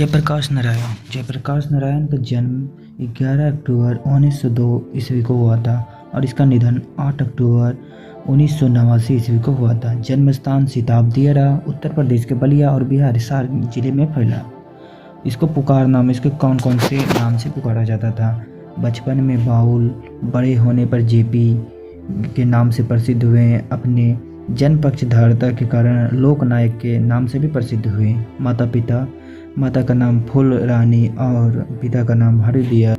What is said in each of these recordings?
जयप्रकाश नारायण का जन्म 11 अक्टूबर 1902 ईस्वी को हुआ था और इसका निधन 8 अक्टूबर 1989 ईस्वी को हुआ था। जन्म स्थान सिताबदियारा उत्तर प्रदेश के बलिया और बिहार हिसार जिले में फैला। इसको पुकार नाम इसके कौन कौन से नाम से पुकारा जाता था? बचपन में बाउल, बड़े होने पर जेपी के नाम से प्रसिद्ध हुए। अपने जन्म पक्षधरता के कारण लोकनायक के नाम से भी प्रसिद्ध हुए। माता का नाम फूल रानी और पिता का नाम हरिदिया।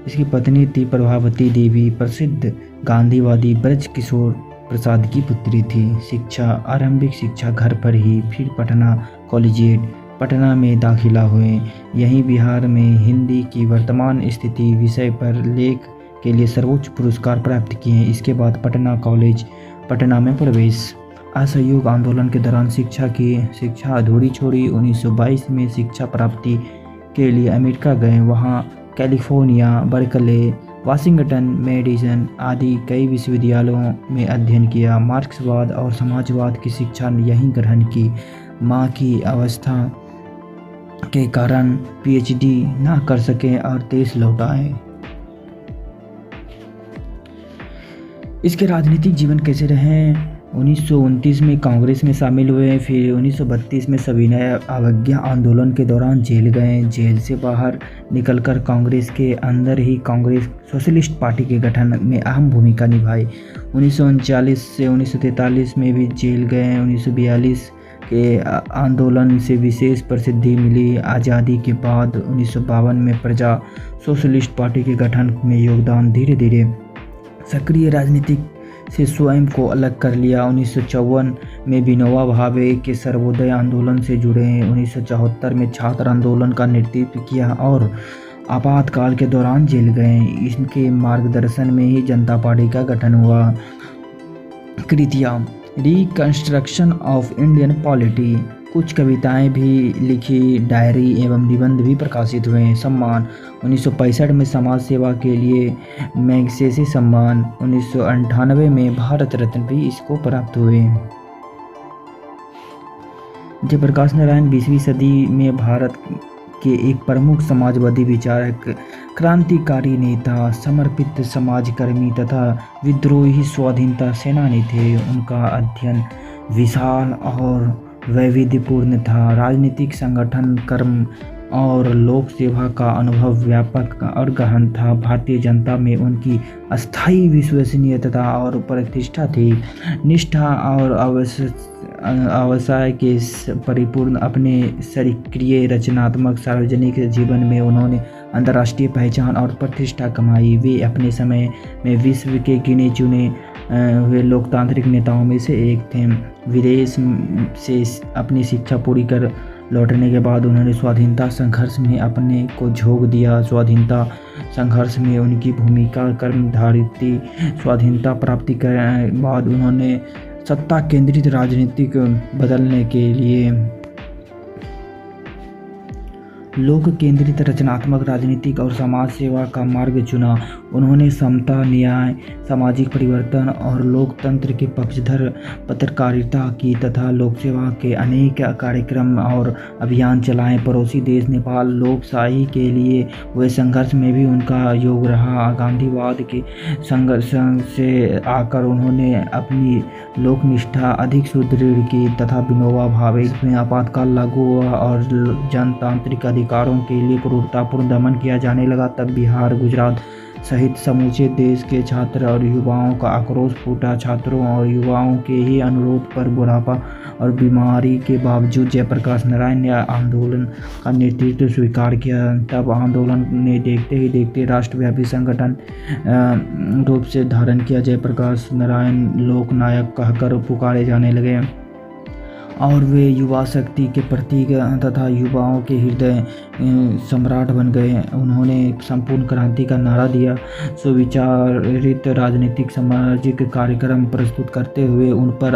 इसकी पत्नी थी प्रभावती देवी, प्रसिद्ध गांधीवादी ब्रज किशोर प्रसाद की पुत्री थी। शिक्षा, आरंभिक शिक्षा घर पर ही, फिर पटना कॉलेजिएट पटना में दाखिला हुए। यहीं बिहार में हिंदी की वर्तमान स्थिति विषय पर लेख के लिए सर्वोच्च पुरस्कार प्राप्त किए। इसके बाद पटना कॉलेज पटना में प्रवेश। असहयोग आंदोलन के दौरान शिक्षा अधूरी छोड़ी। 1922 में शिक्षा प्राप्ति के लिए अमेरिका गए। वहाँ कैलिफोर्निया, बर्कले, वाशिंगटन, मेडिसन आदि कई विश्वविद्यालयों में अध्ययन किया। मार्क्सवाद और समाजवाद की शिक्षा यहीं ग्रहण की। माँ की अवस्था के कारण पीएचडी न कर सके और देश लौट आए। इसके राजनीतिक जीवन कैसे रहे? 1929 में कांग्रेस में शामिल हुए। फिर 1932 में सविनय अवज्ञा आंदोलन के दौरान जेल गए। जेल से बाहर निकलकर कांग्रेस के अंदर ही कांग्रेस सोशलिस्ट पार्टी के गठन में अहम भूमिका निभाई। 1939 से 1943 में भी जेल गए। 1942 के आंदोलन से विशेष प्रसिद्धि मिली। आज़ादी के बाद 1952 में प्रजा सोशलिस्ट पार्टी के गठन में योगदान। धीरे धीरे सक्रिय राजनीतिक से स्वयं को अलग कर लिया। 1954 में विनोबा भावे के सर्वोदय आंदोलन से जुड़े। 1974 में छात्र आंदोलन का नेतृत्व किया और आपातकाल के दौरान जेल गए। इनके मार्गदर्शन में ही जनता पार्टी का गठन हुआ। कृतियाँ, रिकंस्ट्रक्शन ऑफ इंडियन पॉलिटी, कुछ कविताएं भी लिखी। डायरी एवं निबंध भी प्रकाशित हुए। सम्मान, 1965 में समाज सेवा के लिए मैग्सेसे सम्मान। 1998 में भारत रत्न भी इसको प्राप्त हुए। जयप्रकाश नारायण 20वीं सदी में भारत के एक प्रमुख समाजवादी विचारक, क्रांतिकारी नेता, समर्पित समाजकर्मी तथा विद्रोही स्वाधीनता सेनानी थे। उनका अध्ययन विशाल और वैविध्यपूर्ण था। राजनीतिक संगठन, कर्म और लोक सेवा का अनुभव व्यापक और गहन था। भारतीय जनता में उनकी अस्थायी विश्वसनीयता और प्रतिष्ठा थी। निष्ठा और अवसाय के परिपूर्ण अपने सक्रिय रचनात्मक सार्वजनिक जीवन में उन्होंने अंतर्राष्ट्रीय पहचान और प्रतिष्ठा कमाई। वे अपने समय में विश्व के गिने चुने हुए लोकतांत्रिक नेताओं में से एक थे। विदेश से अपनी शिक्षा पूरी कर लौटने के बाद उन्होंने स्वाधीनता संघर्ष में अपने को झोंक दिया। स्वाधीनता संघर्ष में उनकी भूमिका कर्मधारित थी। स्वाधीनता प्राप्ति के बाद उन्होंने सत्ता केंद्रित राजनीतिक बदलने के लिए लोक केंद्रित रचनात्मक राजनीतिक और समाज सेवा का मार्ग चुना। उन्होंने समता, न्याय, सामाजिक परिवर्तन और लोकतंत्र के पक्षधर पत्रकारिता की तथा लोक सेवा के अनेक कार्यक्रम और अभियान चलाए। पड़ोसी देश नेपाल लोकशाही के लिए हुए संघर्ष में भी उनका योग रहा। गांधीवाद के संघर्ष से आकर उन्होंने अपनी लोकनिष्ठा अधिक सुदृढ़ की तथा विनोबा भावे में आपातकाल लागू हुआ और जनतांत्रिक अधिकारों के लिए क्रूरतापूर्ण दमन किया जाने लगा। तब बिहार, गुजरात सहित समूचे देश के छात्र और युवाओं का आक्रोश फूटा। छात्रों और युवाओं के ही अनुरोध पर बुढ़ापा और बीमारी के बावजूद जयप्रकाश नारायण ने आंदोलन का नेतृत्व स्वीकार किया। तब आंदोलन ने देखते ही देखते राष्ट्रव्यापी संगठन रूप से धारण किया। जयप्रकाश नारायण लोकनायक कहकर पुकारे जाने लगे और वे युवा शक्ति के प्रतीक तथा युवाओं के हृदय सम्राट बन गए। उन्होंने संपूर्ण क्रांति का नारा दिया। सुविचारित राजनीतिक सामाजिक कार्यक्रम प्रस्तुत करते हुए उन पर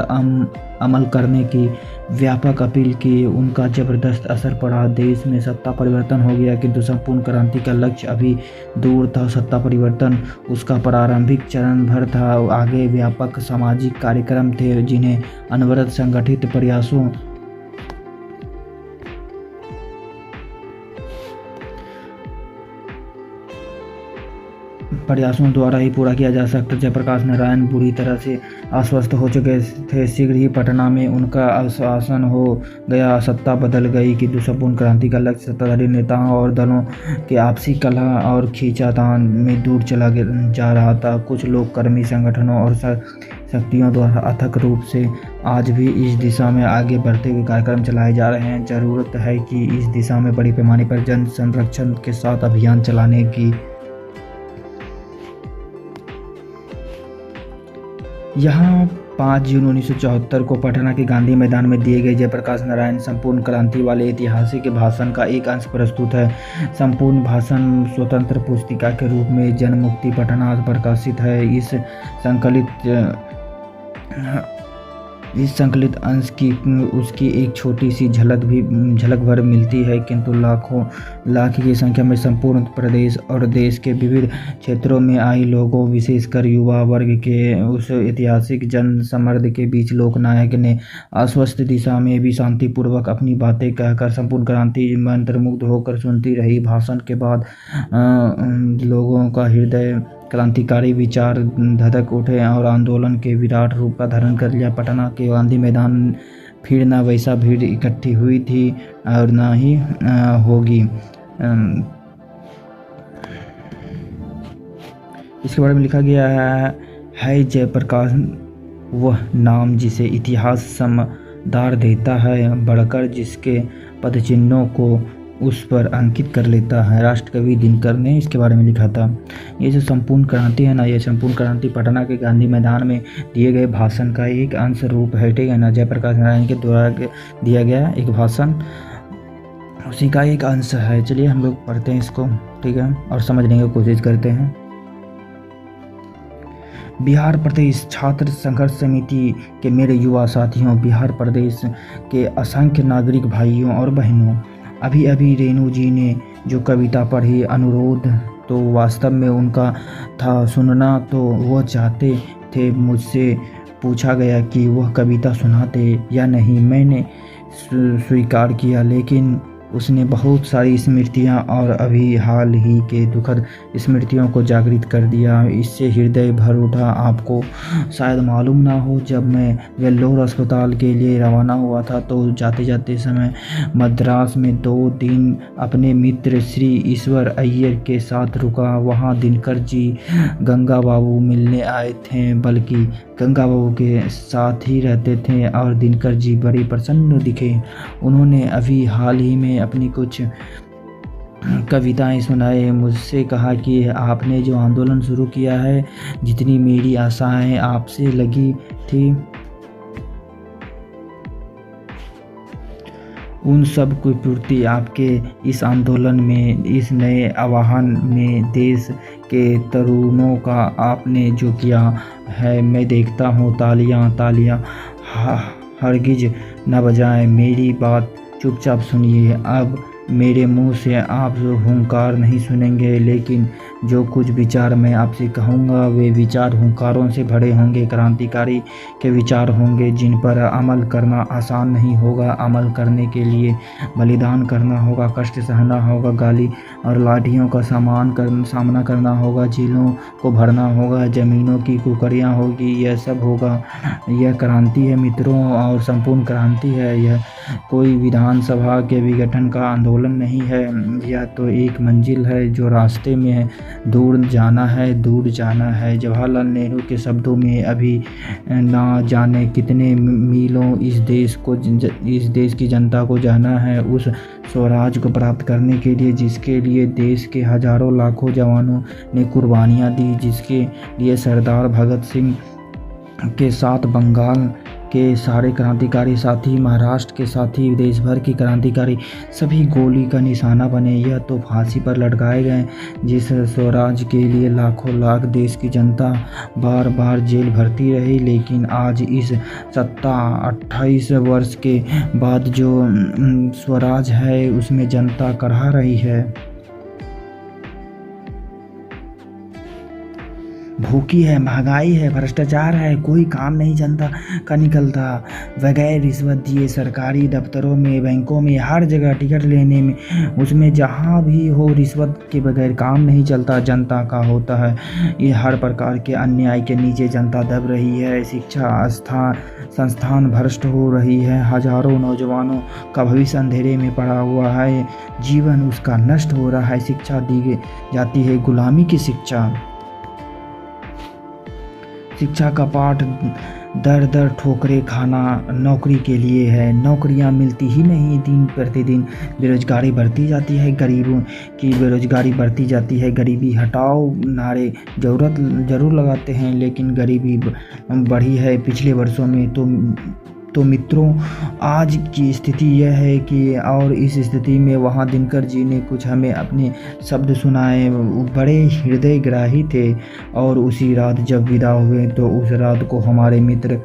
अमल करने की व्यापक अपील की। उनका जबरदस्त असर पड़ा। देश में सत्ता परिवर्तन हो गया, किंतु संपूर्ण क्रांति का लक्ष्य अभी दूर था। सत्ता परिवर्तन उसका प्रारंभिक चरण भर था। आगे व्यापक सामाजिक कार्यक्रम थे जिन्हें अनवरत संगठित प्रयासों प्रयासों द्वारा ही पूरा किया जा सकता। जयप्रकाश नारायण बुरी तरह से अस्वस्थ हो चुके थे। शीघ्र ही पटना में उनका आसन हो गया। सत्ता बदल गई कि संपूर्ण क्रांति का लक्ष्य सत्ताधारी नेताओं और दलों के आपसी कलह और खींचातान में दूर चला जा रहा था। कुछ लोग कर्मी संगठनों और शक्तियों द्वारा अथक रूप से आज भी इस दिशा में आगे बढ़ते हुए कार्यक्रम चलाए जा रहे हैं। जरूरत है कि इस दिशा में बड़ी पैमाने पर जन संरक्षण के साथ अभियान चलाने की। यहाँ 5 जून 1974 को पटना के गांधी मैदान में दिए गए जयप्रकाश नारायण संपूर्ण क्रांति वाले ऐतिहासिक भाषण का एक अंश प्रस्तुत है। संपूर्ण भाषण स्वतंत्र पुस्तिका के रूप में जनमुक्ति पटना प्रकाशित है। इस संकलित अंश की उसकी एक छोटी सी झलक भर मिलती है, किंतु लाख की संख्या में संपूर्ण प्रदेश और देश के विविध क्षेत्रों में आई लोगों, विशेषकर युवा वर्ग के उस ऐतिहासिक जन समर्द के बीच लोकनायक ने अस्वस्थ दिशा में भी शांतिपूर्वक अपनी बातें कहकर संपूर्ण क्रांति मंत्रमुग्ध होकर सुनती रही। भाषण के बाद लोगों का हृदय क्रांतिकारी विचार धधक उठे और आंदोलन के विराट रूप का धारण कर लिया। पटना के गांधी मैदान फिर न वैसा भीड़ इकट्ठी हुई थी और न ही होगी। इसके बारे में लिखा गया है जयप्रकाश वह नाम जिसे इतिहास समदार देता है, बढ़कर जिसके पदचिन्हों को उस पर अंकित कर लेता है। राष्ट्रकवि दिनकर ने इसके बारे में लिखा था। ये जो संपूर्ण क्रांति है ना, ये संपूर्ण क्रांति पटना के गांधी मैदान में दिए गए भाषण का एक अंश रूप है, ठीक है ना। जयप्रकाश नारायण के द्वारा दिया गया एक भाषण उसी का एक अंश है। चलिए हम लोग पढ़ते हैं इसको, ठीक है, और समझने की कोशिश करते हैं। बिहार प्रदेश छात्र संघर्ष समिति के मेरे युवा साथियों, बिहार प्रदेश के असंख्य नागरिक भाइयों और बहनों, अभी अभी रेणु जी ने जो कविता पढ़ी, अनुरोध तो वास्तव में उनका था, सुनना तो वह चाहते थे। मुझसे पूछा गया कि वह कविता सुनाते या नहीं। मैंने स्वीकार किया, लेकिन उसने बहुत सारी स्मृतियां और अभी हाल ही के दुखद स्मृतियों को जागृत कर दिया। इससे हृदय भर उठा। आपको शायद मालूम ना हो, जब मैं वेल्लोर अस्पताल के लिए रवाना हुआ था तो जाते जाते समय मद्रास में 2 दिन अपने मित्र श्री ईश्वर अय्यर के साथ रुका। वहाँ दिनकर जी गंगा बाबू मिलने आए थे, बल्कि गंगा बाबू के साथ ही रहते थे और दिनकर जी बड़े प्रसन्न दिखे। उन्होंने अभी हाल ही में अपनी कुछ कविताएं सुनाए। मुझसे कहा कि आपने जो आंदोलन शुरू किया है, जितनी मेरी आशाएं आपसे लगी थी, उन सब की पूर्ति आपके इस आंदोलन में, इस नए आह्वान में देश के तरुणों का आपने जो किया है, मैं देखता हूँ तालियां हरगिज न बजाएं। मेरी बात चुपचाप सुनिए। अब मेरे मुंह से आप हुंकार नहीं सुनेंगे, लेकिन जो कुछ विचार मैं आपसे कहूँगा वे विचार हुंकारों से भरे होंगे, क्रांतिकारी के विचार होंगे, जिन पर अमल करना आसान नहीं होगा। अमल करने के लिए बलिदान करना होगा, कष्ट सहना होगा, गाली और लाठियों का सामना करना होगा, जेलों को भरना होगा, ज़मीनों की कुकरियाँ होगी, यह सब होगा। यह क्रांति है मित्रों, और संपूर्ण क्रांति है। यह कोई विधानसभा के विघटन का आंदोलन नहीं है, यह तो एक मंजिल है जो रास्ते में है। दूर जाना है, दूर जाना है। जवाहरलाल नेहरू के शब्दों में, अभी ना जाने कितने मीलों इस देश की जनता को जाना है, उस स्वराज को प्राप्त करने के लिए जिसके लिए देश के हजारों लाखों जवानों ने कुर्बानियाँ दी, जिसके लिए सरदार भगत सिंह के साथ बंगाल के सारे क्रांतिकारी साथी, महाराष्ट्र के साथी, देश भर की क्रांतिकारी सभी गोली का निशाना बने। यह तो फांसी पर लटकाए गए, जिस स्वराज के लिए लाखों लाख देश की जनता बार बार जेल भरती रही। लेकिन आज इस 28 वर्ष के बाद जो स्वराज है उसमें जनता कराह रही है। भूखी है, महंगाई है, भ्रष्टाचार है, कोई काम नहीं जनता का निकलता। बगैर रिश्वत दिए सरकारी दफ्तरों में, बैंकों में, हर जगह टिकट लेने में, उसमें जहाँ भी हो रिश्वत के बगैर काम नहीं चलता, जनता का होता है। ये हर प्रकार के अन्याय के नीचे जनता दब रही है। शिक्षा संस्थान भ्रष्ट हो रही है। हजारों नौजवानों का भविष्य अंधेरे में पड़ा हुआ है। जीवन उसका नष्ट हो रहा है। शिक्षा दी जाती है गुलामी की शिक्षा। शिक्षा का पाठ दर दर ठोकरे खाना नौकरी के लिए है। नौकरियां मिलती ही नहीं, दिन प्रतिदिन बेरोजगारी बढ़ती जाती है। गरीबों की बेरोजगारी बढ़ती जाती है। गरीबी हटाओ नारे ज़रूर लगाते हैं, लेकिन गरीबी बढ़ी है पिछले वर्षों में। तो मित्रों, आज की स्थिति यह है कि और इस स्थिति में वहाँ दिनकर जी ने कुछ हमें अपने शब्द सुनाए, बड़े हृदयग्राही थे। और उसी रात जब विदा हुए तो उस रात को हमारे मित्र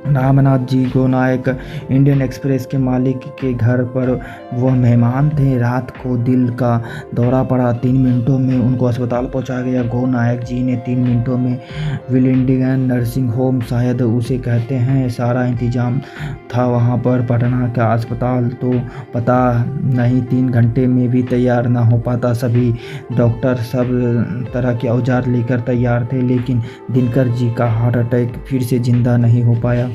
रामनाथ जी गोनायक इंडियन एक्सप्रेस के मालिक के घर पर वह मेहमान थे। रात को दिल का दौरा पड़ा। 3 मिनटों में उनको अस्पताल पहुंचा गया। गोनायक जी ने 3 मिनटों में विलिंगडन नर्सिंग होम शायद उसे कहते हैं, सारा इंतजाम था वहां पर। पटना का अस्पताल तो पता नहीं 3 घंटे में भी तैयार ना हो पाता। सभी डॉक्टर सब तरह के औजार लेकर तैयार थे, लेकिन दिनकर जी का हार्ट अटैक फिर से जिंदा नहीं हो पाया।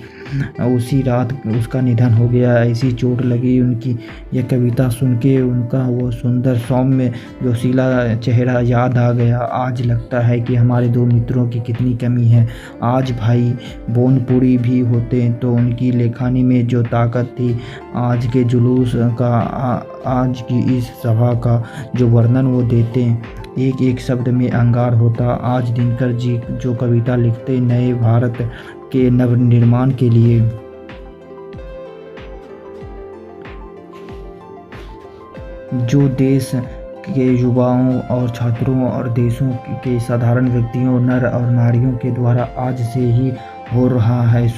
उसी रात उसका निधन हो गया। ऐसी चोट लगी उनकी। यह कविता सुन के उनका वो सुंदर सौम्य जोशीला चेहरा याद आ गया। आज लगता है कि हमारे 2 मित्रों की कितनी कमी है। आज भाई बोनपुरी भी होते तो उनकी लेखनी में जो ताकत थी, आज के जुलूस का, आज की इस सभा का जो वर्णन वो देते, एक एक शब्द में अंगार होता। आज दिनकर जी जो कविता लिखते नए भारत के नवनिर्माण के लिए, जो देश के युवाओं और छात्रों और देशों के साधारण व्यक्तियों, नर और नारियों के द्वारा आज से ही हो रहा है,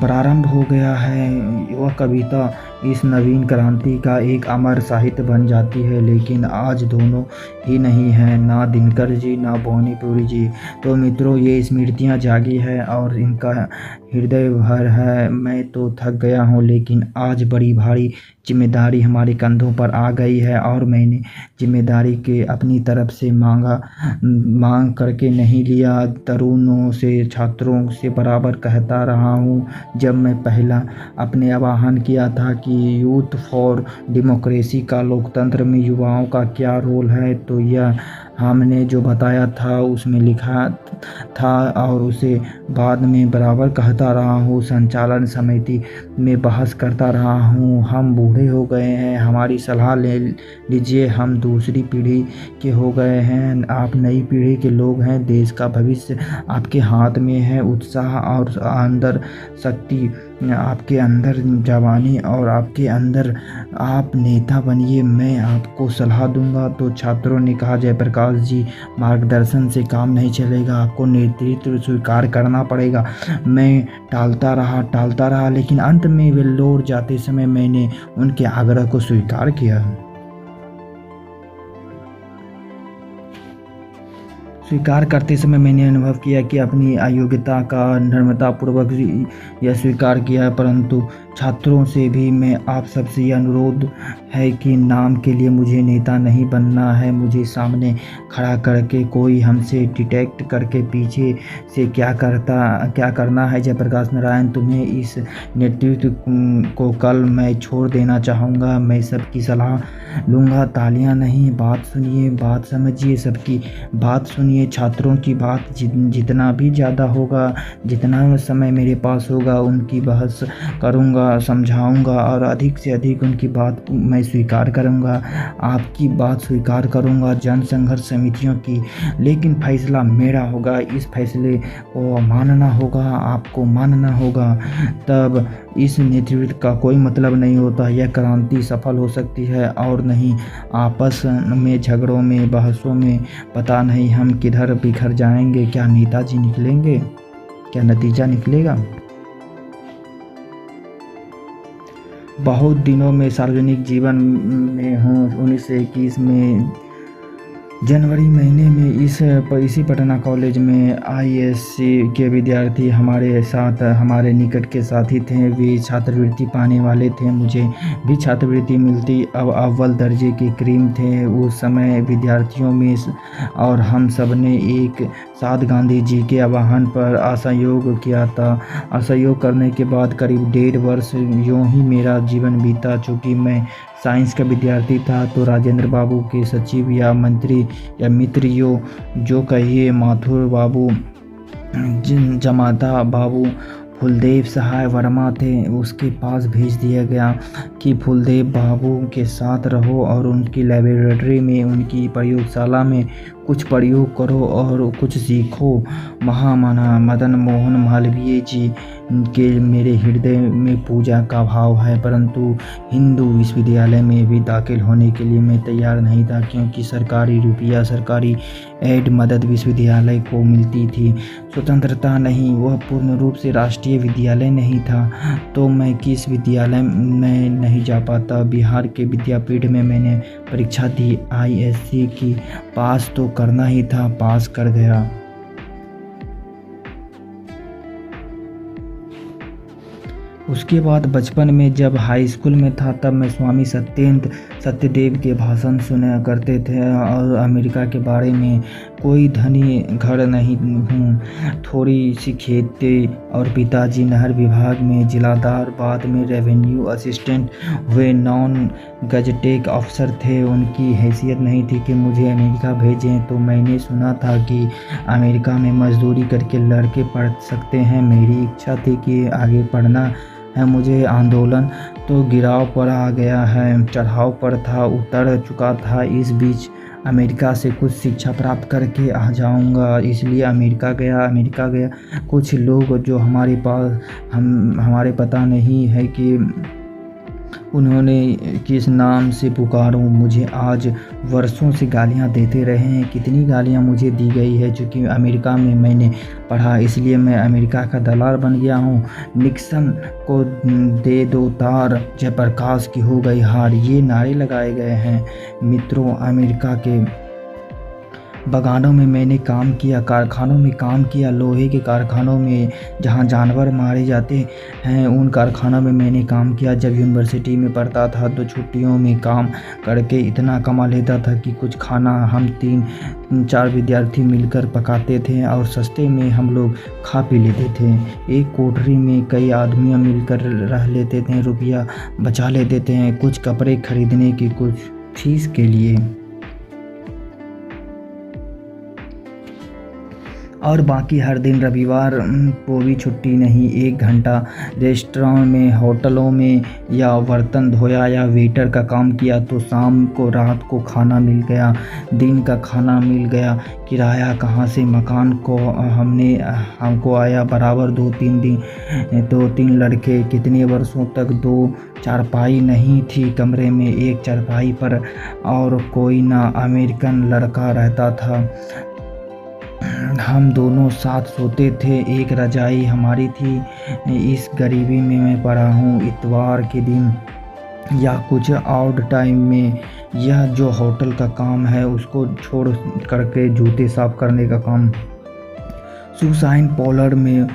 प्रारंभ हो गया है। वह कविता इस नवीन क्रांति का एक अमर साहित्य बन जाती है। लेकिन आज दोनों ही नहीं हैं, ना दिनकर जी ना बोनीपुरी जी। तो मित्रों, ये स्मृतियाँ जागी है और इनका हृदय भर है। मैं तो थक गया हूँ, लेकिन आज बड़ी भारी जिम्मेदारी हमारे कंधों पर आ गई है और मैंने जिम्मेदारी के अपनी तरफ से मांग करके नहीं लिया। तरुणों से, छात्रों से बराबर कहता रहा हूँ। जब मैं पहला अपने आह्वान किया था कि यूथ फॉर डेमोक्रेसी का लोकतंत्र में युवाओं का क्या रोल है, तो यह हमने जो बताया था उसमें लिखा था और उसे बाद में बराबर कहता रहा हूँ। संचालन समिति में बहस करता रहा हूँ। हम बूढ़े हो गए हैं, हमारी सलाह ले लीजिए। हम दूसरी पीढ़ी के हो गए हैं, आप नई पीढ़ी के लोग हैं। देश का भविष्य आपके हाथ में है। उत्साह और अंदर शक्ति, आपके अंदर जवानी और आपके अंदर आप नेता बनिए, मैं आपको सलाह दूंगा। तो छात्रों ने कहा, जयप्रकाश जी, मार्गदर्शन से काम नहीं चलेगा, आपको नेतृत्व स्वीकार करना पड़ेगा। मैं टालता रहा, लेकिन अंत में वे लौट जाते समय मैंने उनके आग्रह को स्वीकार किया। स्वीकार करते समय मैंने अनुभव किया कि अपनी अयोग्यता का नम्रतापूर्वक यह स्वीकार किया। परंतु छात्रों से भी मैं आप सबसे यह अनुरोध है कि नाम के लिए मुझे नेता नहीं बनना है। मुझे सामने खड़ा करके कोई हमसे डिटेक्ट करके पीछे से क्या करना है। जयप्रकाश नारायण, तुम्हें इस नेतृत्व को कल मैं छोड़ देना चाहूँगा। मैं सबकी सलाह लूँगा, तालियां नहीं। बात सुनिए, बात समझिए, सबकी बात सुनिए। छात्रों की बात जितना भी ज़्यादा होगा, जितना समय मेरे पास होगा, उनकी बहस करूँगा, समझाऊंगा और अधिक से अधिक उनकी बात मैं स्वीकार करूंगा। आपकी बात स्वीकार करूंगा, जन संघर्ष समितियों की, लेकिन फैसला मेरा होगा। इस फैसले को मानना होगा, आपको मानना होगा। तब इस नेतृत्व का कोई मतलब नहीं होता। यह क्रांति सफल हो सकती है और नहीं आपस में झगड़ों में, बहसों में। पता नहीं हम किधर बिखर जाएंगे। क्या नेताजी निकलेंगे? क्या नतीजा निकलेगा? बहुत दिनों में सार्वजनिक जीवन में हूँ। 1921 में जनवरी महीने में इसी पटना कॉलेज में आईएससी के विद्यार्थी हमारे साथ हमारे निकट के साथी थे। वे छात्रवृत्ति पाने वाले थे, मुझे भी छात्रवृत्ति मिलती। अब अव्वल दर्जे के क्रीम थे उस समय विद्यार्थियों में और हम सब ने एक साथ गांधी जी के आह्वान पर असहयोग किया था। असहयोग करने के बाद करीब 1.5 वर्ष यूँ ही मेरा जीवन बीता। चूँकि मैं साइंस का विद्यार्थी था तो राजेंद्र बाबू के सचिव या मंत्री या मित्र जो कहिए माथुर बाबू, जमाता बाबू, फूलदेव सहाय वर्मा थे, उसके पास भेज दिया गया कि फूलदेव बाबू के साथ रहो और उनकी लेबोरेटरी में, उनकी प्रयोगशाला में कुछ प्रयोग करो और कुछ सीखो। महामना मदन मोहन मालवीय जी के मेरे हृदय में पूजा का भाव है, परंतु हिंदू विश्वविद्यालय में भी दाखिल होने के लिए मैं तैयार नहीं था, क्योंकि सरकारी रुपया, सरकारी एड मदद विश्वविद्यालय को मिलती थी। स्वतंत्रता नहीं, वह पूर्ण रूप से राष्ट्रीय विद्यालय नहीं था, तो मैं किस विद्यालय में नहीं जा पाता। बिहार के विद्यापीठ में मैंने परीक्षा दी, आईएससी की, पास तो करना ही था, पास कर गया। उसके बाद बचपन में जब हाई स्कूल में था तब मैं स्वामी सत्येंद्र सत्यदेव के भाषण सुना करते थे और अमेरिका के बारे में। कोई धनी घर नहीं हूँ, थोड़ी सी खेतें और पिताजी नहर विभाग में जिलादार, बाद में रेवेन्यू असिस्टेंट हुए, नॉन गजटेक अफसर थे। उनकी हैसियत नहीं थी कि मुझे अमेरिका भेजें, तो मैंने सुना था कि अमेरिका में मजदूरी करके लड़के पढ़ सकते हैं। मेरी इच्छा थी कि आगे पढ़ना है मुझे। आंदोलन तो गिराव पर आ गया है, चढ़ाव पर था, उतर चुका था। इस बीच अमेरिका से कुछ शिक्षा प्राप्त करके आ जाऊंगा, इसलिए अमेरिका गया। कुछ लोग जो हमारे पता नहीं है कि उन्होंने किस नाम से पुकारूं, मुझे आज वर्षों से गालियां देते रहे हैं। कितनी गालियां मुझे दी गई है, क्योंकि अमेरिका में मैंने पढ़ा, इसलिए मैं अमेरिका का दलाल बन गया हूं। निक्सन को दे दो तार, जयप्रकाश की हो गई हार, ये नारे लगाए गए हैं। मित्रों, अमेरिका के बागानों में मैंने काम किया, कारखानों में काम किया, लोहे के कारखानों में जहां जानवर मारे जाते हैं उन कारखानों में मैंने काम किया। जब यूनिवर्सिटी में पढ़ता था तो छुट्टियों में काम करके इतना कमा लेता था कि कुछ खाना हम 3-4 विद्यार्थी मिलकर पकाते थे और सस्ते में हम लोग खा पी लेते थे। एक कोठरी में कई आदमी मिलकर रह लेते थे, रुपया बचा लेते थे कुछ कपड़े खरीदने की, कुछ फीस के लिए, और बाकी हर दिन रविवार को भी छुट्टी नहीं। 1 घंटा रेस्टोरेंट में, होटलों में या बर्तन धोया या वेटर का काम किया तो शाम को, रात को खाना मिल गया, दिन का खाना मिल गया। किराया कहाँ से, मकान को हमको आया बराबर 2-3 लड़के। कितने वर्षों तक 2 चारपाई नहीं थी कमरे में, एक चारपाई पर और कोई ना अमेरिकन लड़का रहता था। हम दोनों साथ सोते थे, एक रजाई हमारी थी। इस गरीबी में मैं पड़ा हूँ। इतवार के दिन या कुछ आउट टाइम में यह जो होटल का काम है उसको छोड़ करके जूते साफ करने का काम, सुसाइन पार्लर में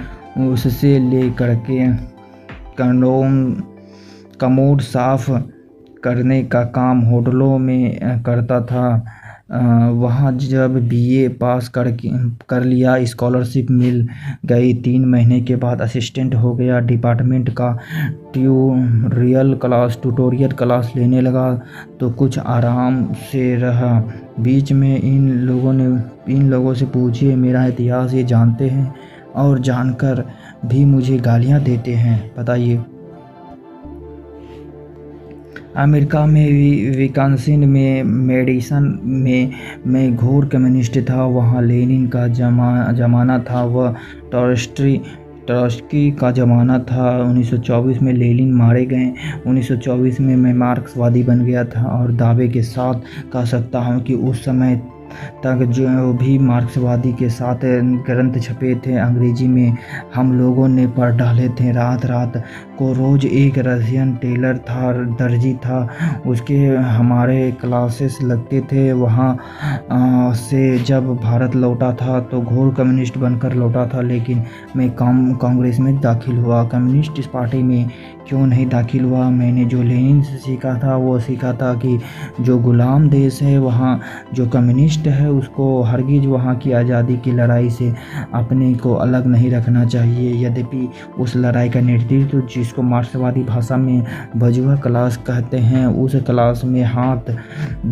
उससे ले करके कमोड साफ करने का काम होटलों में करता था। वहाँ जब बीए पास कर लिया, स्कॉलरशिप मिल गई। 3 महीने के बाद असिस्टेंट हो गया। डिपार्टमेंट का ट्यूटोरियल क्लास लेने लगा तो कुछ आराम से रहा। बीच में इन लोगों से पूछिए, मेरा इतिहास ये जानते हैं और जानकर भी मुझे गालियाँ देते हैं। बताइए। अमेरिका में विस्कॉन्सिन में मेडिसन में मैं घोर कम्युनिस्ट था। वहाँ लेनिन का ज़माना था, वह ट्रॉट्स्की का ज़माना था। 1924 में लेनिन मारे गए। 1924 में मैं मार्क्सवादी बन गया था और दावे के साथ कह सकता हूँ कि उस समय तक जो भी मार्क्सवादी के साथ ग्रंथ छपे थे अंग्रेजी में, हम लोगों ने पढ़ डाले थे। रात रात को रोज़ एक रशियन टेलर था, दर्जी था, उसके हमारे क्लासेस लगते थे। वहाँ से जब भारत लौटा था तो घोर कम्युनिस्ट बनकर लौटा था, लेकिन मैं कांग्रेस में दाखिल हुआ। कम्युनिस्ट पार्टी में क्यों नहीं दाखिल हुआ? मैंने जो लेनिन से सीखा था वो सीखा था कि जो गुलाम देश है वहाँ जो कम्युनिस्ट है उसको हरगिज़ वहाँ की आज़ादी की लड़ाई से अपने को अलग नहीं रखना चाहिए। यद्यपि उस लड़ाई का नेतृत्व, जिसको मार्क्सवादी भाषा में बर्जुआ क्लास कहते हैं, उस क्लास में हाथ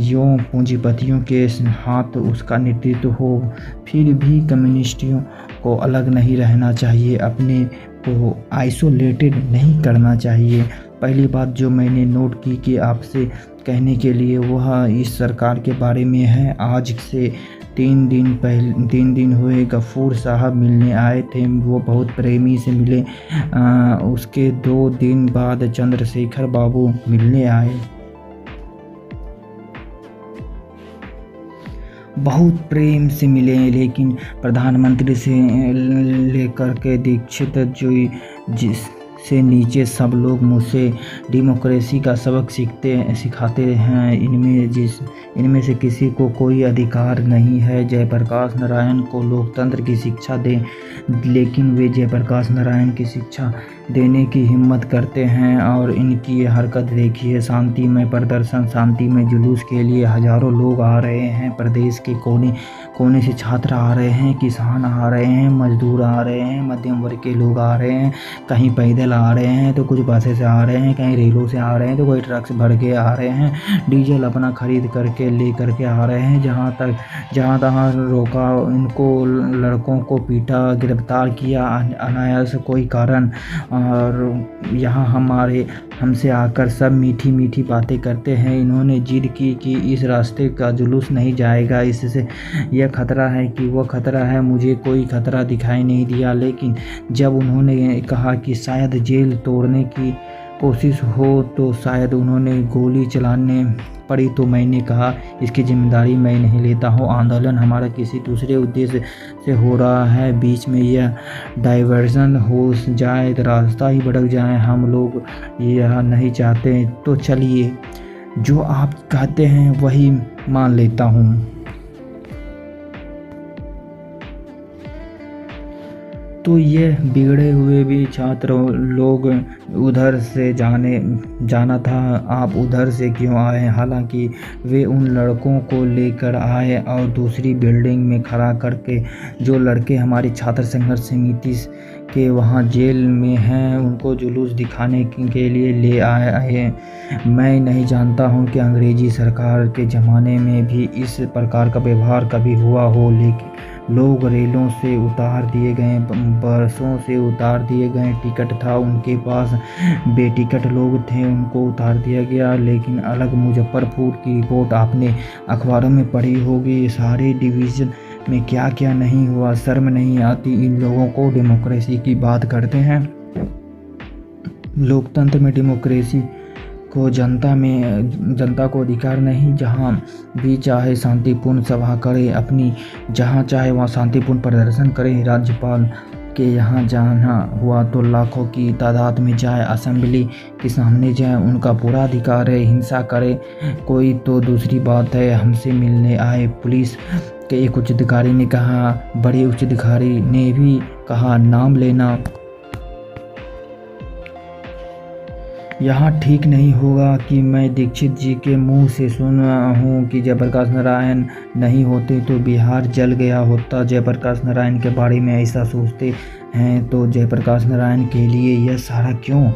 यों पूंजीपतियों के हाथ उसका नेतृत्व हो, फिर भी कम्युनिस्टों को अलग नहीं रहना चाहिए, अपने को आइसोलेटेड नहीं करना चाहिए। पहली बात जो मैंने नोट की कि आपसे कहने के लिए वह इस सरकार के बारे में है। आज से 3 दिन हुए गफूर साहब मिलने आए थे। वो बहुत प्रेमी से मिले। उसके 2 दिन बाद चंद्रशेखर बाबू मिलने आए। बहुत प्रेम से मिले, लेकिन प्रधानमंत्री से लेकर के दीक्षित जिससे नीचे सब लोग मुझसे डेमोक्रेसी का सबक सिखाते हैं। इनमें से किसी को कोई अधिकार नहीं है जयप्रकाश नारायण को लोकतंत्र की शिक्षा दें, लेकिन वे जयप्रकाश नारायण की शिक्षा देने की हिम्मत करते हैं। और इनकी हरकत देखिए, शांति में प्रदर्शन, शांति में जुलूस के लिए हजारों लोग आ रहे हैं। प्रदेश के कोने कोने से छात्र आ रहे हैं, किसान आ रहे हैं, मजदूर आ रहे हैं, मध्यम वर्ग के लोग आ रहे हैं। कहीं पैदल आ रहे हैं तो कुछ बसें से आ रहे हैं, कहीं रेलों से आ रहे हैं तो कोई ट्रक से भर के आ रहे हैं। डीजल अपना खरीद करके ले करके आ रहे हैं। जहाँ तहाँ रोका, इनको लड़कों को पीटा, गिरफ्तार किया अनायास कोई कारण। और यहाँ हमसे आकर सब मीठी मीठी बातें करते हैं। इन्होंने जिद की कि इस रास्ते का जुलूस नहीं जाएगा, इससे यह खतरा है कि वह खतरा है। मुझे कोई खतरा दिखाई नहीं दिया, लेकिन जब उन्होंने कहा कि शायद जेल तोड़ने की कोशिश हो तो शायद उन्होंने गोली चलाने पड़ी, तो मैंने कहा इसकी जिम्मेदारी मैं नहीं लेता हूँ। आंदोलन हमारा किसी दूसरे उद्देश्य से हो रहा है। बीच में यह डाइवर्जन हो जाए, रास्ता ही भटक जाए, हम लोग यह नहीं चाहते। तो चलिए, जो आप कहते हैं वही मान लेता हूँ। तो ये बिगड़े हुए भी छात्र लोग उधर से जाना था, आप उधर से क्यों आए? हालांकि वे उन लड़कों को लेकर आए और दूसरी बिल्डिंग में खड़ा करके, जो लड़के हमारी छात्र संघर्ष समिति के वहाँ जेल में हैं, उनको जुलूस दिखाने के लिए ले आए। मैं नहीं जानता हूँ कि अंग्रेजी सरकार के ज़माने में भी इस प्रकार का व्यवहार कभी हुआ हो, लेकिन लोग रेलों से उतार दिए गए, बसों से उतार दिए गए, टिकट था उनके पास, बेटिकट लोग थे उनको उतार दिया गया। लेकिन अलग मुजफ्फरपुर की रिपोर्ट आपने अखबारों में पढ़ी होगी, सारे डिवीज़न में क्या क्या नहीं हुआ। शर्म नहीं आती इन लोगों को? डेमोक्रेसी की बात करते हैं। लोकतंत्र में डेमोक्रेसी को जनता को अधिकार नहीं, जहाँ भी चाहे शांतिपूर्ण सभा करे, अपनी जहाँ चाहे वहाँ शांतिपूर्ण प्रदर्शन करे। राज्यपाल के यहाँ जाना हुआ तो लाखों की तादाद में जाए, असेंबली के सामने जाए, उनका पूरा अधिकार है। हिंसा करे कोई तो दूसरी बात है। हमसे मिलने आए पुलिस के एक उच्च अधिकारी ने कहा, बड़े उच्च अधिकारी ने भी कहा, नाम लेना यहाँ ठीक नहीं होगा कि मैं दीक्षित जी के मुंह से सुना हूँ कि जयप्रकाश नारायण नहीं होते तो बिहार जल गया होता। जयप्रकाश नारायण के बारे में ऐसा सोचते हैं तो जयप्रकाश नारायण के लिए यह सारा क्यों?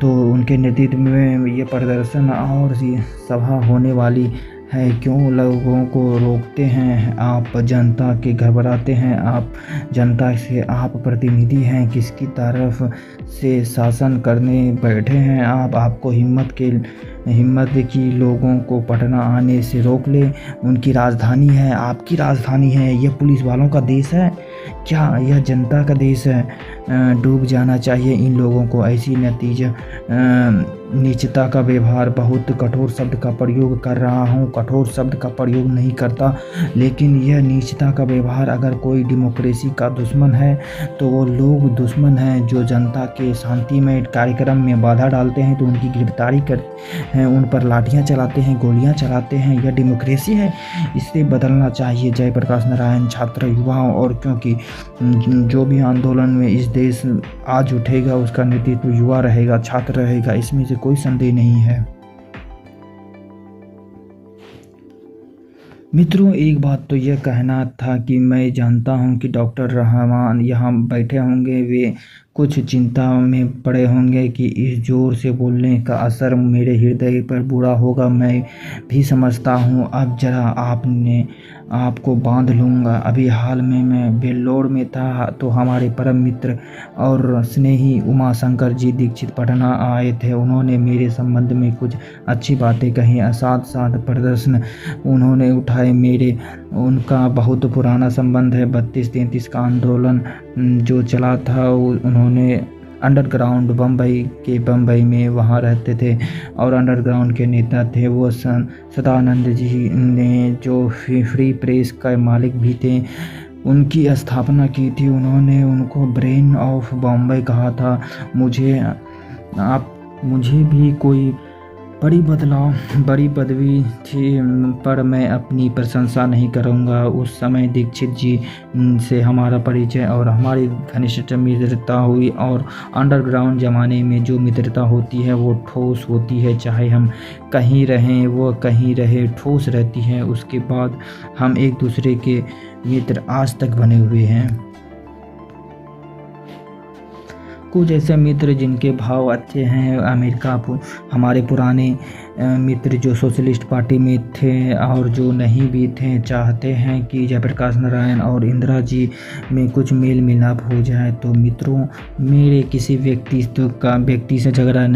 तो उनके नेतृत्व में ये प्रदर्शन और सभा होने वाली है, क्यों लोगों को रोकते हैं? आप जनता के घबराते हैं, आप जनता से आप प्रतिनिधि हैं, किसकी तरफ से शासन करने बैठे हैं आप? आपको हिम्मत की लोगों को पटना आने से रोक ले। उनकी राजधानी है, आपकी राजधानी है, यह पुलिस वालों का देश है। क्या यह जनता का देश है? डूब जाना चाहिए इन लोगों को। ऐसी नतीजा नीचता का व्यवहार, बहुत कठोर शब्द का प्रयोग कर रहा हूँ, कठोर शब्द का प्रयोग नहीं करता, लेकिन यह नीचता का व्यवहार, अगर कोई डेमोक्रेसी का दुश्मन है तो वो लोग दुश्मन हैं जो जनता के शांतिमय कार्यक्रम में बाधा डालते हैं, तो उनकी गिरफ्तारी करते हैं, उन पर लाठियाँ चलाते हैं, गोलियाँ चलाते हैं। यह डेमोक्रेसी है, इसे बदलना चाहिए। जयप्रकाश नारायण छात्र युवाओं, और क्योंकि जो भी आंदोलन में इस देश आज उठेगा उसका नेतृत्व युवा रहेगा, छात्र रहेगा, इसमें से कोई संदेह नहीं है। मित्रों, एक बात तो यह कहना था कि मैं जानता हूं कि डॉक्टर रहमान यहाँ बैठे होंगे, वे कुछ चिंता में पड़े होंगे कि इस जोर से बोलने का असर मेरे हृदय पर बुरा होगा। मैं भी समझता हूँ। अब जरा आपको बांध लूँगा। अभी हाल में मैं वेल्लोर में था तो हमारे परम मित्र और स्नेही उमाशंकर जी दीक्षित पटना आए थे। उन्होंने मेरे संबंध में कुछ अच्छी बातें कही, साथ साथ प्रदर्शन उन्होंने उठाए। उनका बहुत पुराना संबंध है। 32-33 का आंदोलन जो चला था, उन्होंने अंडरग्राउंड बम्बई में वहाँ रहते थे और अंडरग्राउंड के नेता थे। वो सदानंद जी ने जो फ्री प्रेस का मालिक भी थे, उनकी स्थापना की थी। उन्होंने उनको ब्रेन ऑफ बॉम्बे कहा था। मुझे भी कोई बड़ी पदवी थी, पर मैं अपनी प्रशंसा नहीं करूंगा। उस समय दीक्षित जी से हमारा परिचय और हमारी घनिष्ठ मित्रता हुई, और अंडरग्राउंड ज़माने में जो मित्रता होती है वो ठोस होती है। चाहे हम कहीं रहें, वो कहीं रहे, ठोस रहती है। उसके बाद हम एक दूसरे के मित्र आज तक बने हुए हैं। कुछ ऐसे मित्र जिनके भाव अच्छे हैं हमारे पुराने मित्र जो सोशलिस्ट पार्टी में थे और जो नहीं भी थे, चाहते हैं कि जयप्रकाश नारायण और इंदिरा जी में कुछ मेल मिलाप हो जाए। तो मित्रों, मेरे किसी व्यक्ति से झगड़ा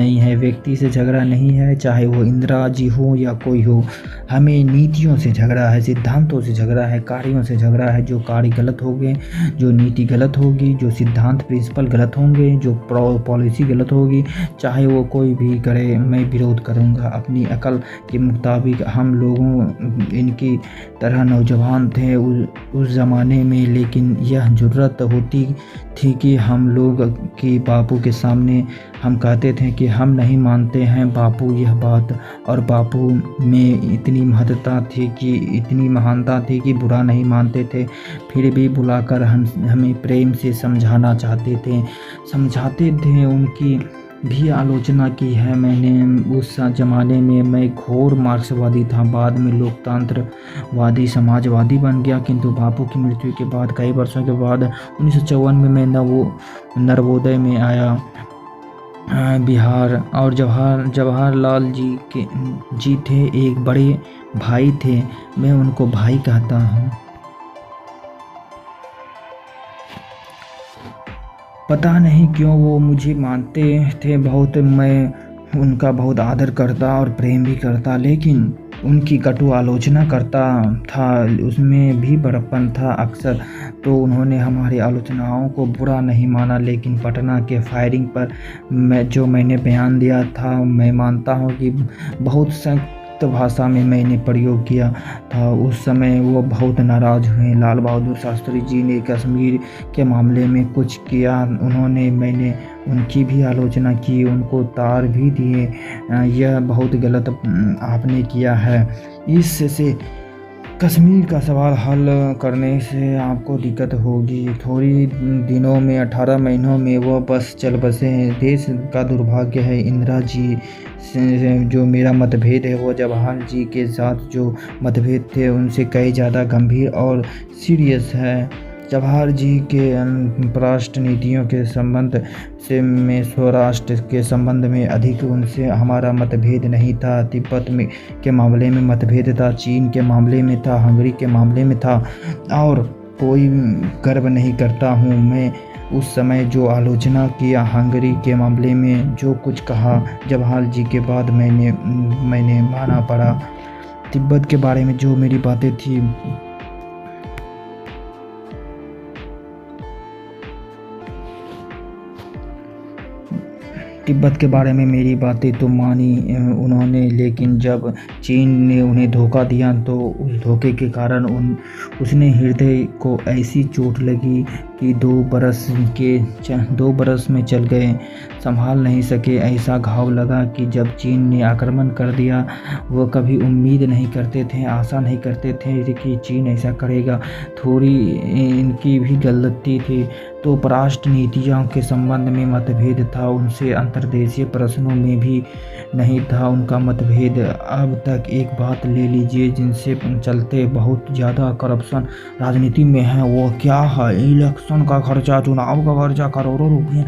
नहीं है, चाहे वो इंदिरा जी हो या कोई हो। हमें नीतियों से झगड़ा है, सिद्धांतों से झगड़ा है, कार्यों से झगड़ा है। जो कार्य गलत होंगे, जो नीति गलत होगी, जो सिद्धांत प्रिंसिपल गलत होंगे, जो पॉलिसी गलत होगी, चाहे वो कोई भी करे, मैं विरोध करूँगा। अपनी अकल के मुताबिक हम लोगों इनकी तरह नौजवान थे उस ज़माने में, लेकिन यह ज़रूरत होती थी कि हम लोग कि बापू के सामने हम कहते थे कि हम नहीं मानते हैं बापू यह बात, और बापू में इतनी महानता थी कि बुरा नहीं मानते थे, फिर भी बुलाकर हमें प्रेम से समझाते थे। उनकी भी आलोचना की है मैंने। उस ज़माने में मैं घोर मार्क्सवादी था, बाद में लोकतंत्रवादी समाजवादी बन गया। किंतु बापू की मृत्यु के बाद कई वर्षों के बाद 1954 में मैं नवोदय में आया बिहार, और जवाहरलाल जी थे, एक बड़े भाई थे, मैं उनको भाई कहता हूँ। पता नहीं क्यों वो मुझे मानते थे बहुत, मैं उनका बहुत आदर करता और प्रेम भी करता, लेकिन उनकी कटु आलोचना करता था, उसमें भी बड़प्पन था अक्सर। तो उन्होंने हमारी आलोचनाओं को बुरा नहीं माना, लेकिन पटना के फायरिंग पर मैंने बयान दिया था, मैं मानता हूँ कि बहुत सख्त भाषा में मैंने प्रयोग किया था। उस समय वो बहुत नाराज़ हुए। लाल बहादुर शास्त्री जी ने कश्मीर के मामले में कुछ किया, मैंने उनकी भी आलोचना की, उनको तार भी दिए। यह बहुत गलत आपने किया है। इससे कश्मीर का सवाल हल करने से आपको दिक्कत होगी। थोड़ी दिनों में 18 महीनों में वो बस चल बसे। देश का दुर्भाग्य है। इंदिरा जी से जो मेरा मतभेद है, वो जवाहर जी के साथ जो मतभेद थे उनसे कई ज़्यादा गंभीर और सीरियस है। जवाहर जी के परराष्ट्र नीतियों के संबंध में स्वराष्ट्र के संबंध में अधिक उनसे हमारा मतभेद नहीं था। तिब्बत के मामले में मतभेद था, चीन के मामले में था, हंगरी के मामले में था, और कोई गर्व नहीं करता हूँ मैं उस समय जो आलोचना किया हंगरी के मामले में, जो कुछ कहा जवाहर जी के बाद मैंने माना पड़ा। तिब्बत के बारे में जो मेरी बातें थी तिब्बत के बारे में मेरी बातें तो मानी उन्होंने, लेकिन जब चीन ने उन्हें धोखा दिया तो उस धोखे के कारण उसने हृदय को ऐसी चोट लगी कि 2 बरस में चल गए, संभाल नहीं सके। ऐसा घाव लगा कि जब चीन ने आक्रमण कर दिया, वो कभी उम्मीद नहीं करते थे, आशा नहीं करते थे कि चीन ऐसा करेगा। थोड़ी इनकी भी गलती थी तो परराष्ट्र नीतियों के संबंध में मतभेद था, उनसे अंतर्देशीय प्रश्नों में भी नहीं था उनका मतभेद। अब तक एक बात ले लीजिए जिनसे चलते बहुत ज़्यादा करप्शन राजनीति में है, वो क्या है? इलेक्शन का खर्चा, चुनाव का खर्चा, करोड़ों रुपये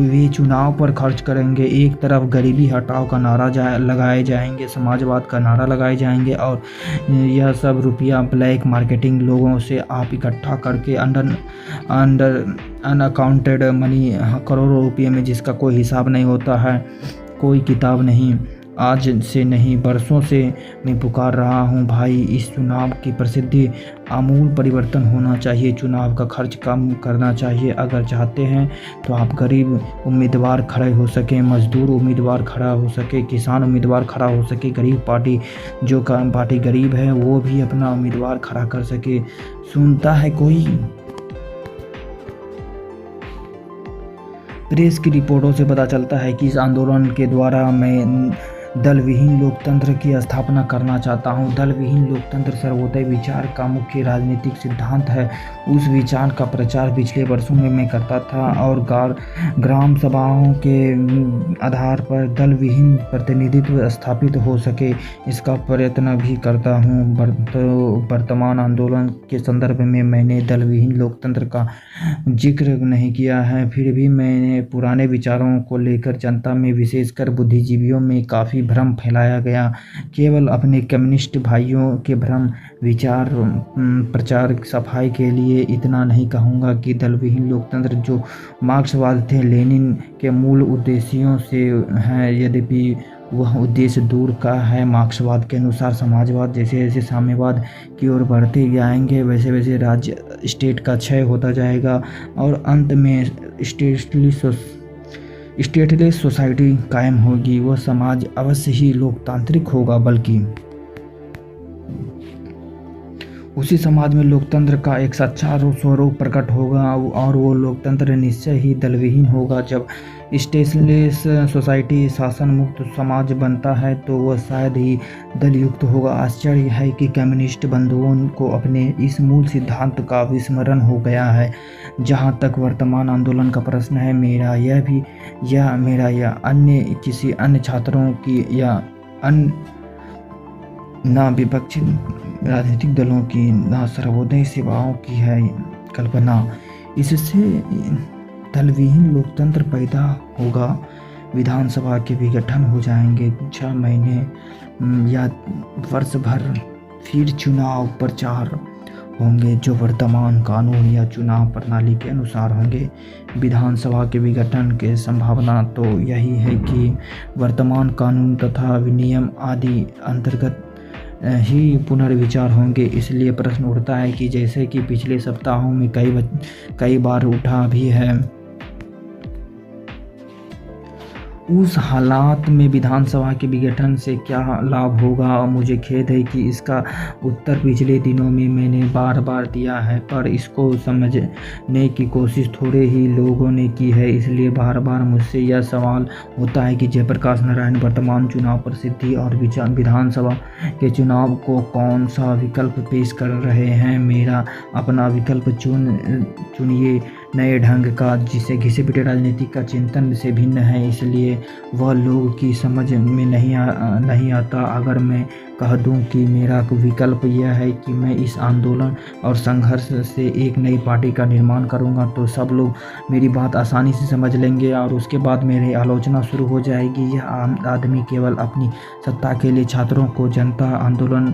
वे चुनाव पर खर्च करेंगे। एक तरफ गरीबी हटाओ का नारा लगाए जाएंगे, समाजवाद का नारा लगाए जाएंगे, और यह सब रुपया ब्लैक मार्केटिंग लोगों से आप इकट्ठा करके अनअकाउंटेड मनी, करोड़ों रुपये में जिसका कोई हिसाब नहीं होता है, कोई किताब नहीं। आज से नहीं, बरसों से मैं पुकार रहा हूँ भाई, इस चुनाव की प्रसिद्धि आमूल परिवर्तन होना चाहिए, चुनाव का खर्च कम करना चाहिए। अगर चाहते हैं तो आप गरीब उम्मीदवार खड़े हो सके, मजदूर उम्मीदवार खड़ा हो सके, किसान उम्मीदवार खड़ा हो सके, गरीब पार्टी जो पार्टी गरीब है वो भी अपना उम्मीदवार खड़ा कर सके। सुनता है कोई? प्रेस की रिपोर्टों से पता चलता है कि इस आंदोलन के द्वारा मैं दल विहीन लोकतंत्र की स्थापना करना चाहता हूं। दल विहीन लोकतंत्र सर्वोदय विचार का मुख्य राजनीतिक सिद्धांत है। उस विचार का प्रचार पिछले वर्षों में मैं करता था और ग्राम सभाओं के आधार पर दल विहीन प्रतिनिधित्व स्थापित हो सके, इसका प्रयत्न भी करता हूं। वर्तमान आंदोलन के संदर्भ में मैंने दल विहीन लोकतंत्र का जिक्र नहीं किया है, फिर भी मैंने पुराने विचारों को लेकर जनता में, विशेषकर बुद्धिजीवियों में काफ़ी भ्रम फैलाया गया। केवल अपने कम्युनिस्ट भाइयों के भ्रम विचार प्रचार सफाई के लिए इतना नहीं कहूँगा कि दल विहीन लोकतंत्र जो मार्क्सवाद थे लेनिन के मूल उद्देश्यों से है, यद्यपि वह उद्देश्य दूर का है। मार्क्सवाद के अनुसार समाजवाद जैसे जैसे साम्यवाद की ओर बढ़ते जाएंगे, वैसे वैसे राज्य स्टेट का क्षय होता जाएगा और अंत में स्टेटलेस सोसाइटी कायम होगी। वह समाज अवश्य ही लोकतांत्रिक होगा, बल्कि उसी समाज में लोकतंत्र का एक सच्चा स्वरूप प्रकट होगा और वो लोकतंत्र निश्चय ही दलविहीन होगा। जब स्टेटलेस सोसाइटी शासन मुक्त समाज बनता है तो वह शायद ही दलयुक्त होगा। आश्चर्य है कि कम्युनिस्ट बंधुओं को अपने इस मूल सिद्धांत का विस्मरण हो गया है। जहाँ तक वर्तमान आंदोलन का प्रश्न है, मेरा या अन्य किसी अन्य छात्रों की या अन्य ना विपक्षी राजनीतिक दलों की, ना सर्वोदय सेवाओं की है कल्पना। इससे दलविहीन लोकतंत्र पैदा होगा, विधानसभा के विघटन हो जाएंगे, 6 महीने या वर्ष भर फिर चुनाव प्रचार होंगे जो वर्तमान कानून या चुनाव प्रणाली के अनुसार होंगे। विधानसभा के विघटन के संभावना तो यही है कि वर्तमान कानून तथा विनियम आदि अंतर्गत ही पुनर्विचार होंगे। इसलिए प्रश्न उठता है कि जैसे कि पिछले सप्ताहों में कई बार उठा भी है, उस हालात में विधानसभा के विघटन से क्या लाभ होगा। मुझे खेद है कि इसका उत्तर पिछले दिनों में मैंने बार बार दिया है, पर इसको समझने की कोशिश थोड़े ही लोगों ने की है। इसलिए बार बार मुझसे यह सवाल होता है कि जयप्रकाश नारायण वर्तमान चुनाव प्रसिद्धि और विधानसभा के चुनाव को कौन सा विकल्प पेश कर रहे हैं। मेरा अपना विकल्प चुनिए, नए ढंग का, जिसे घिसे पिटे राजनीति का चिंतन से भिन्न है, इसलिए वह लोगों की समझ में नहीं आता। अगर मैं कह दूं कि मेरा विकल्प यह है कि मैं इस आंदोलन और संघर्ष से एक नई पार्टी का निर्माण करूंगा, तो सब लोग मेरी बात आसानी से समझ लेंगे और उसके बाद मेरी आलोचना शुरू हो जाएगी। यह आम आदमी केवल अपनी सत्ता के लिए छात्रों को जनता आंदोलन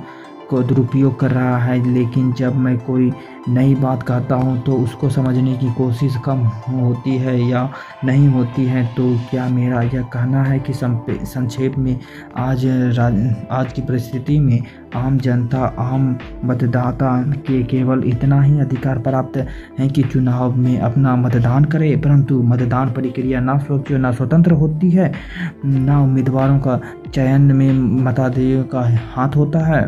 को दुरुपयोग कर रहा है। लेकिन जब मैं कोई नई बात कहता हूँ तो उसको समझने की कोशिश कम होती है या नहीं होती है। तो क्या मेरा यह कहना है कि संक्षेप में आज की परिस्थिति में आम जनता, आम मतदाता के केवल इतना ही अधिकार प्राप्त है कि चुनाव में अपना मतदान करे, परंतु मतदान प्रक्रिया ना स्वच्छ ना स्वतंत्र होती है, ना उम्मीदवारों का चयन में मताधिकारियों का हाथ होता है।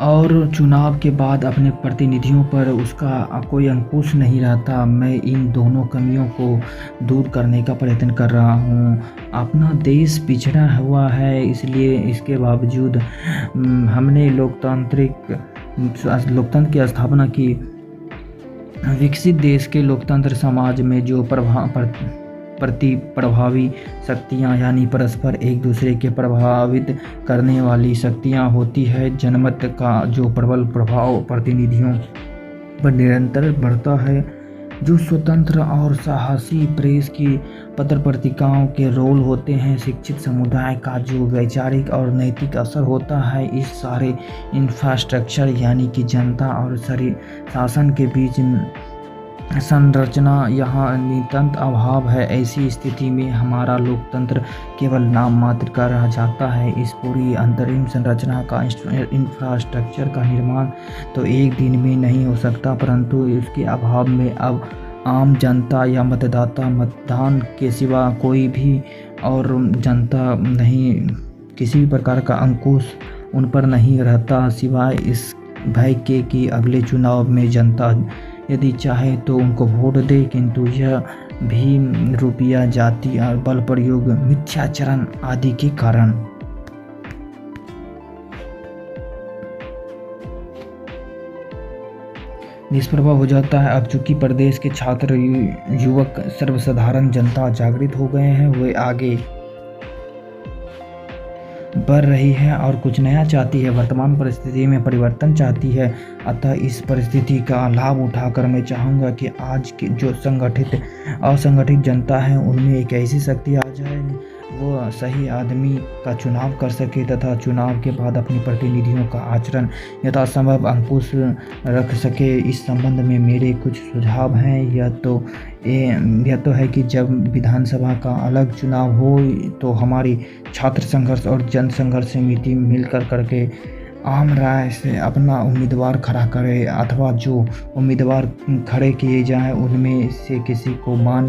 और चुनाव के बाद अपने प्रतिनिधियों पर उसका कोई अंकुश नहीं रहता। मैं इन दोनों कमियों को दूर करने का प्रयत्न कर रहा हूँ। अपना देश पिछड़ा हुआ है, इसलिए इसके बावजूद हमने लोकतंत्र की स्थापना की। विकसित देश के लोकतंत्र समाज में जो प्रभावी शक्तियाँ यानी परस्पर एक दूसरे के प्रभावित करने वाली शक्तियाँ होती है, जनमत का जो प्रबल प्रभाव प्रतिनिधियों पर निरंतर बढ़ता है, जो स्वतंत्र और साहसी प्रेस की पत्र पत्रिकाओं के रोल होते हैं, शिक्षित समुदाय का जो वैचारिक और नैतिक असर होता है, इस सारे इंफ्रास्ट्रक्चर यानी कि जनता और शासन के बीच संरचना यहाँ नितांत अभाव है। ऐसी स्थिति में हमारा लोकतंत्र केवल नाम मात्र का रह जाता है। इस पूरी अंतरिम संरचना का इंफ्रास्ट्रक्चर का निर्माण तो एक दिन में नहीं हो सकता, परंतु इसके अभाव में अब आम जनता या मतदाता मतदान के सिवा कोई भी और जनता नहीं, किसी भी प्रकार का अंकुश उन पर नहीं रहता, सिवाय इस भय के कि अगले चुनाव में जनता यदि चाहे तो उनको वोट दे, किंतु यह भी रुपया, जाति और बल प्रयोग, मिथ्याचरण आदि के कारण निष्प्रभा हो जाता है। अब चूंकि प्रदेश के छात्र, युवक, सर्वसाधारण जनता जागृत हो गए हैं, वे आगे बढ़ रही है और कुछ नया चाहती है, वर्तमान परिस्थिति में परिवर्तन चाहती है। अतः इस परिस्थिति का लाभ उठाकर मैं चाहूँगा कि आज की जो संगठित असंगठित जनता है उनमें एक ऐसी शक्ति आ जाए वो सही आदमी का चुनाव कर सके तथा चुनाव के बाद अपने प्रतिनिधियों का आचरण यथासंभव अंकुश रख सके। इस संबंध में मेरे कुछ सुझाव हैं। यह तो है कि जब विधानसभा का अलग चुनाव हो तो हमारी छात्र संघर्ष और जन संघर्ष समिति मिलकर करके आम राय से अपना उम्मीदवार खड़ा करे, अथवा जो उम्मीदवार खड़े किए जाएं उनमें से किसी को मान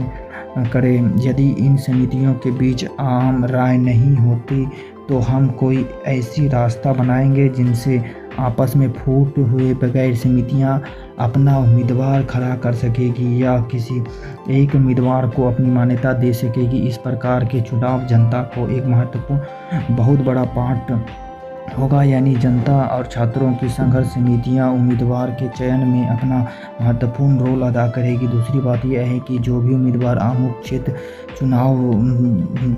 करे। यदि इन समितियों के बीच आम राय नहीं होती तो हम कोई ऐसी रास्ता बनाएंगे जिनसे आपस में फूट हुए बगैर समितियां अपना उम्मीदवार खड़ा कर सकेगी या किसी एक उम्मीदवार को अपनी मान्यता दे सकेगी। इस प्रकार के चुनाव जनता को एक महत्वपूर्ण बहुत बड़ा पार्ट होगा, यानी जनता और छात्रों की संघर्ष समितियां उम्मीदवार के चयन में अपना महत्वपूर्ण रोल अदा करेगी। दूसरी बात यह है कि जो भी उम्मीदवार आम क्षेत्र चुनाव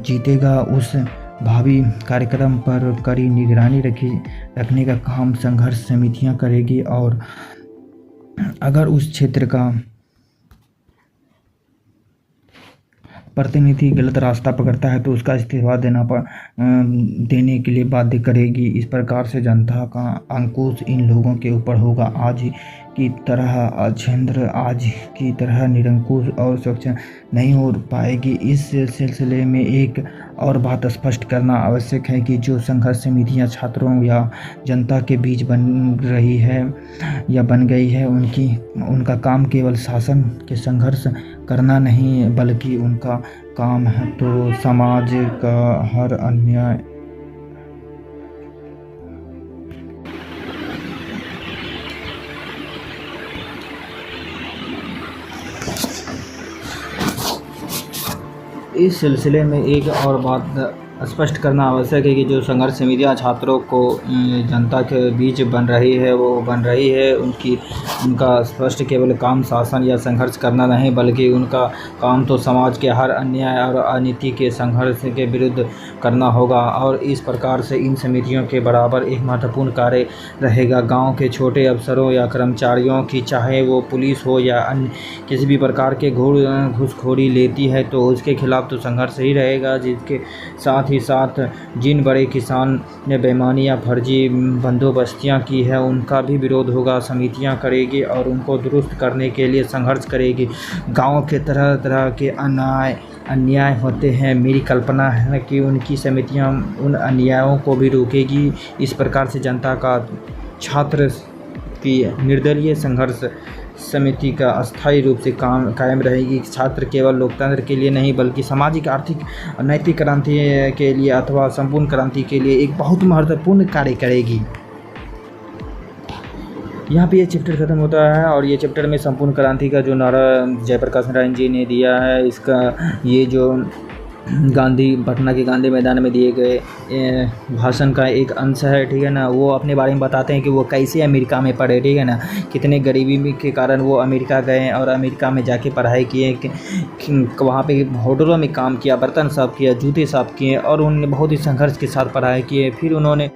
जीतेगा उस भावी कार्यक्रम पर कड़ी निगरानी रखने का काम संघर्ष समितियां करेगी, और अगर उस क्षेत्र का प्रतिनिधि गलत रास्ता पकड़ता है तो उसका इस्तीफा देने के लिए बाध्य करेगी। इस प्रकार से जनता का अंकुश इन लोगों के ऊपर होगा। आज की तरह अछेंद्र, आज की तरह निरंकुश और स्वच्छ नहीं हो पाएगी। इस सिलसिले में एक और बात स्पष्ट करना आवश्यक है कि जो संघर्ष समितियां छात्रों या जनता के बीच बन रही है या बन गई है, उनका काम केवल शासन के संघर्ष करना नहीं, बल्कि उनका काम है तो समाज का हर अन्याय इस सिलसिले में एक और बात स्पष्ट करना आवश्यक है कि जो संघर्ष समितियाँ छात्रों को जनता के बीच बन रही है उनका स्पष्ट केवल काम शासन या संघर्ष करना नहीं, बल्कि उनका काम तो समाज के हर अन्याय और अनीति के संघर्ष के विरुद्ध करना होगा। और इस प्रकार से इन समितियों के बराबर एक महत्वपूर्ण कार्य रहेगा। गांव के छोटे अफसरों या कर्मचारियों की, चाहे वो पुलिस हो या अन्य किसी भी प्रकार के घूसखोरी लेती है तो उसके खिलाफ तो संघर्ष ही रहेगा, जिसके साथ ही साथ जिन बड़े किसान ने बेईमानी या फर्जी बंदोबस्तियाँ की है उनका भी विरोध होगा। समितियाँ करेगी और उनको दुरुस्त करने के लिए संघर्ष करेगी। गाँव के तरह तरह के अन्याय होते हैं। मेरी कल्पना है कि उनकी समितियाँ उन अन्यायों को भी रोकेगी। इस प्रकार से जनता का छात्र की निर्दलीय संघर्ष समिति का अस्थायी रूप से कायम रहेगी। छात्र केवल लोकतंत्र के लिए नहीं बल्कि सामाजिक, आर्थिक, नैतिक क्रांति के लिए अथवा संपूर्ण क्रांति के लिए एक बहुत महत्वपूर्ण कार्य करेगी। यहाँ पे ये चैप्टर ख़त्म होता है और ये चैप्टर में संपूर्ण क्रांति का जो नारा जयप्रकाश नारायण जी ने दिया है, इसका ये जो पटना के गांधी मैदान में दिए गए भाषण का एक अंश है, ठीक है ना। वो अपने बारे में बताते हैं कि वो कैसे अमेरिका में पढ़े, ठीक है ना, कितने गरीबी के कारण वो अमेरिका गए और अमेरिका में जाके पढ़ाई किए, वहाँ पे होटलों में काम किया, बर्तन साफ़ किया, जूते साफ़ किए और उन्होंने बहुत ही संघर्ष के साथ पढ़ाई किए। फिर उन्होंने